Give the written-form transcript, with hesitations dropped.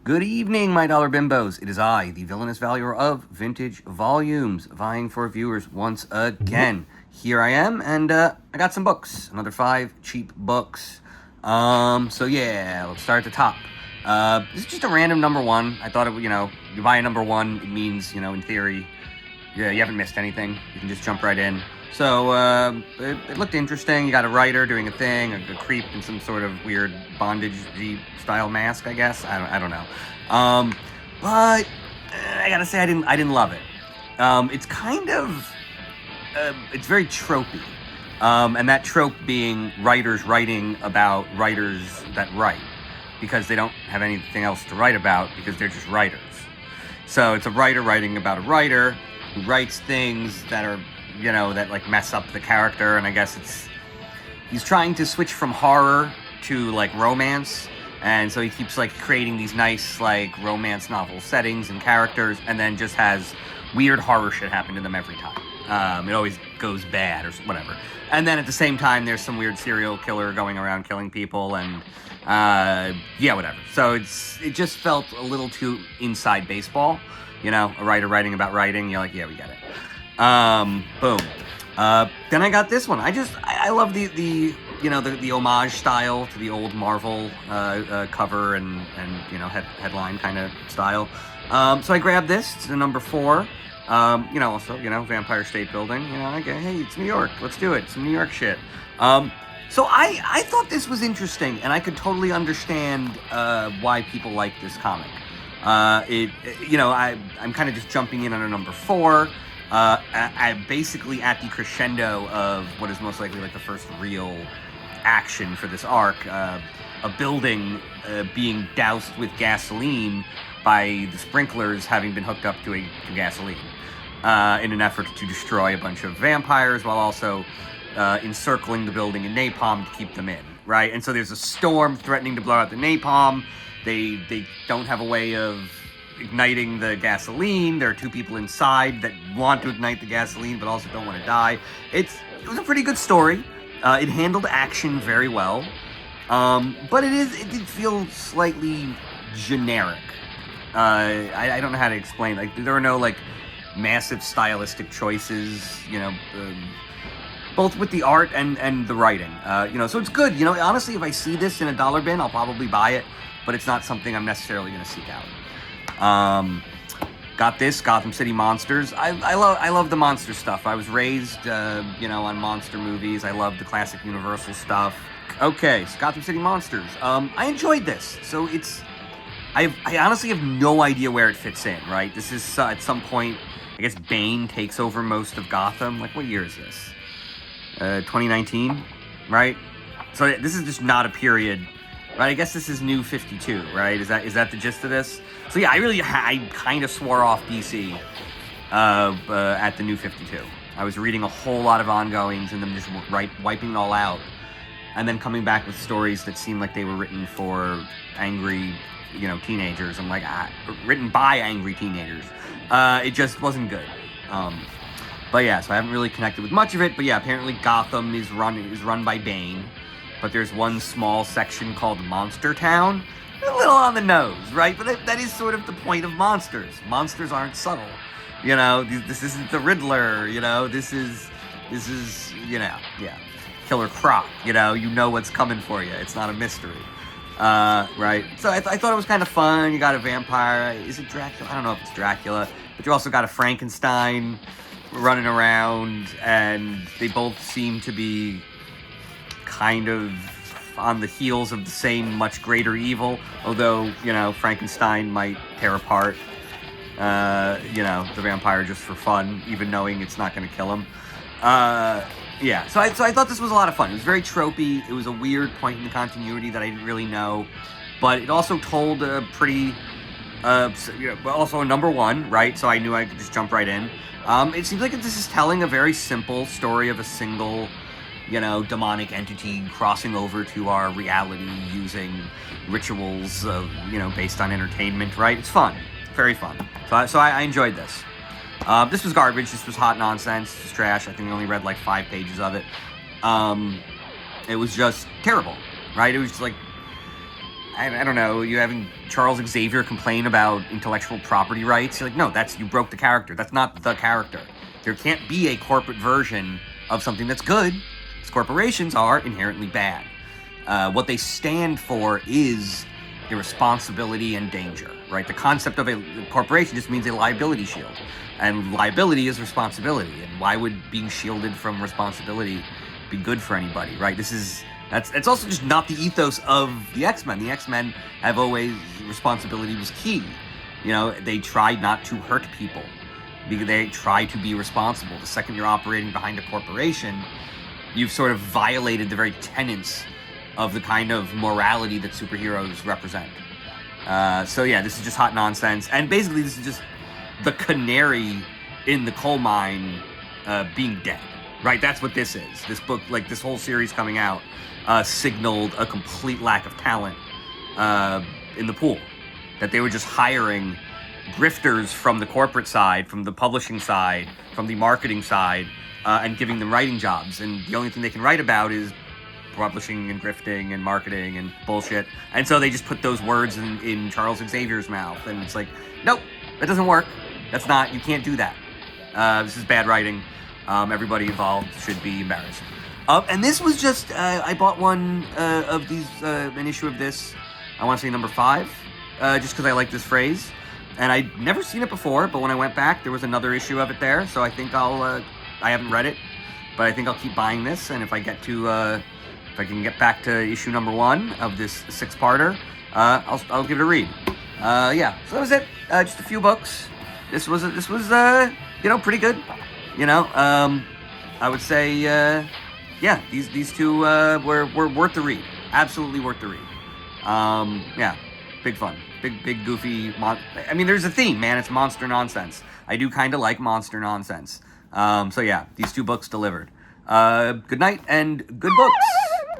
Good evening, my dollar bimbos. It is I, the villainous valuer of vintage volumes, vying for viewers once again. Here I am, and I got some books. Another 5 cheap books. So yeah, let's start at the top. This is just a random number 1. I thought it would, you buy a number 1, it means, in theory, yeah, you haven't missed anything. You can just jump right in. So, it looked interesting. You got a writer doing a thing, a creep in some sort of weird bondage-style mask, I guess. I don't know. But I gotta say, I didn't love it. It's kind of, it's very tropey. And that trope being writers writing about writers that write, because they don't have anything else to write about, because they're just writers. So it's a writer writing about a writer who writes things that are, that like mess up the character, and I guess he's trying to switch from horror to like romance, and so he keeps like creating these nice like romance novel settings and characters, and then just has weird horror shit happen to them every time. It always goes bad or whatever. And then at the same time, there's some weird serial killer going around killing people, and yeah, whatever. So it just felt a little too inside baseball, a writer writing about writing. You're like, yeah, we get it. Boom. Then I got this one. I love the homage style to the old Marvel cover and headline kind of style. So I grabbed this. It's the number 4. Also, Vampire State Building. Hey, it's New York. Let's do it. Some New York shit. So I thought this was interesting, and I could totally understand why people like this comic. I'm kind of just jumping in on a number 4. I'm basically at the crescendo of what is most likely like the first real action for this arc. A building being doused with gasoline by the sprinklers having been hooked up to gasoline in an effort to destroy a bunch of vampires while also encircling the building in napalm to keep them in, right? And so there's a storm threatening to blow out the napalm. They don't have a way of igniting the gasoline. There are 2 people inside that want to ignite the gasoline but also don't want to die. It was a pretty good story. It handled action very well, but it did feel slightly generic. I don't know how to explain. Like, there are no like massive stylistic choices, both with the art and the writing. So it's good. Honestly, if I see this in a dollar bin, I'll probably buy it, but it's not something I'm necessarily going to seek out. Got this, Gotham City Monsters. I love the monster stuff. I was raised, on monster movies. I love the classic Universal stuff. Okay, so Gotham City Monsters. I enjoyed this. So I honestly have no idea where it fits in, right? This is, at some point, I guess Bane takes over most of Gotham. Like, what year is this? 2019, right? So this is just not a period, right? I guess this is New 52, right? Is that the gist of this? So yeah, I kind of swore off DC at the New 52. I was reading a whole lot of ongoings and them just wiping it all out, and then coming back with stories that seemed like they were written for angry, teenagers. I'm like, written by angry teenagers. It just wasn't good. But yeah, so I haven't really connected with much of it. But yeah, apparently Gotham is run by Bane, but there's one small section called Monster Town. A little on the nose, right? But that is sort of the point of monsters. Monsters aren't subtle. This isn't the Riddler, this is, yeah, Killer Croc, you know what's coming for you. It's not a mystery, right? So I thought it was kind of fun. You got a vampire. Is it Dracula? I don't know if it's Dracula, but you also got a Frankenstein running around, and they both seem to be kind of on the heels of the same much greater evil, although, Frankenstein might tear apart, the vampire just for fun, even knowing it's not going to kill him. Yeah, so I thought this was a lot of fun. It was very tropey. It was a weird point in the continuity that I didn't really know, but it also told a pretty, also a number 1, right? So I knew I could just jump right in. It seems like this is telling a very simple story of a single, demonic entity crossing over to our reality using rituals, based on entertainment, right? It's fun. Very fun. So I enjoyed this. This was garbage. This was hot nonsense. This was trash. I think I only read like 5 pages of it. It was just terrible, right? It was just like, I don't know, you having Charles Xavier complain about intellectual property rights. You're like, no, you broke the character. That's not the character. There can't be a corporate version of something that's good, because corporations are inherently bad. What they stand for is irresponsibility and danger, right? The concept of a corporation just means a liability shield. And liability is responsibility. And why would being shielded from responsibility be good for anybody, right? It's also just not the ethos of the X-Men. The X-Men have always, responsibility was key. You know, they tried not to hurt people. They try to be responsible. The second you're operating behind a corporation, you've sort of violated the very tenets of the kind of morality that superheroes represent. So yeah, this is just hot nonsense. And basically this is just the canary in the coal mine being dead, right? That's what this is. This book, like this whole series coming out, signaled a complete lack of talent in the pool. That they were just hiring grifters from the corporate side, from the publishing side, from the marketing side, and giving them writing jobs. And the only thing they can write about is publishing and grifting and marketing and bullshit. And so they just put those words in Charles Xavier's mouth. And it's like, nope, that doesn't work. You can't do that. This is bad writing. Everybody involved should be embarrassed. And this was just, I bought one of these, an issue of this, I want to say number 5, just because I like this phrase. And I'd never seen it before, but when I went back, there was another issue of it there. So I think I haven't read it, but I think I'll keep buying this. And if I get to, if I can get back to issue number 1 of this 6-parter, I'll give it a read. Yeah, so that was it. Just a few books. This was you know, pretty good. You know, I would say, yeah, these two were worth the read. Absolutely worth the read. Yeah, big fun. Big goofy. I mean, there's a theme, man. It's monster nonsense. I do kind of like monster nonsense. So yeah, these 2 books delivered. Good night and good books.